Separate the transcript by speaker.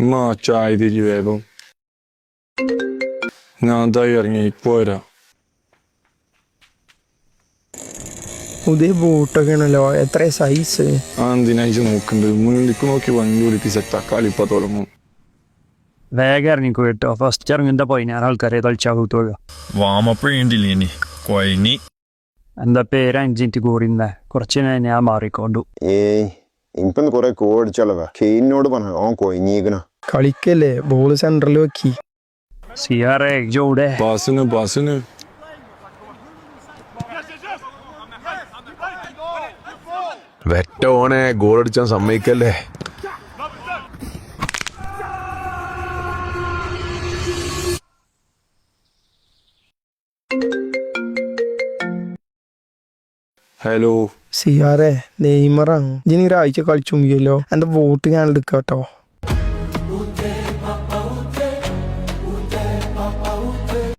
Speaker 1: Ma c'hai ti rivevo. ഞാൻ എന്തായി ഇറങ്ങി പോരാ.
Speaker 2: പുതിയ ബൂട്ടൊക്കെ ആണല്ലോ, എത്ര സൈസ്?
Speaker 1: എന്തിനായിട്ട് നോക്കുന്നുണ്ട്? മുന്നിലേക്ക് നോക്കി വണ്ടി വിളിച്ച് സെറ്റാക്കാൽ ഇപ്പൊ തുടങ്ങും.
Speaker 3: വേഗം ഇറങ്ങിക്കോ കേട്ടോ. ഫസ്റ്റ് ഇറങ്ങുന്ന 16 ആൾക്കാരെ തളിച്ചാൽ കൂട്ടുക.
Speaker 4: വാമപ്പേണ്ടില്ലേ കൊയനി.
Speaker 3: എന്താ പേര് 5 മിനിറ്റ് കൂറിയുന്ന കുറച്ച് ഞാൻ മാറിക്കൊണ്ടു.
Speaker 5: ഇപ്പൊ കൊറേ കോടിച്ചളവാ. കെയിനോട് പറഞ്ഞു ഓൻ കൊയിഞ്ഞീക്കണ.
Speaker 2: കളിക്കല്ലേ, ബോള് സെന്ററിൽ വെക്കി.
Speaker 3: സിയാറെ ജോടെ
Speaker 1: പാസിന്
Speaker 6: വെറ്റ ഓനെ ഗോളടിച്ചാൻ സമ്മതിക്കല്ലേ.
Speaker 1: ഹലോ
Speaker 2: സിയാറെ, നെയ്മറാണ്. ഇനി ഒരാഴ്ച കളിച്ചുമ്പിയല്ലോ. എന്റെ വോട്ട് ഞാൻ എടുക്കാട്ടോ.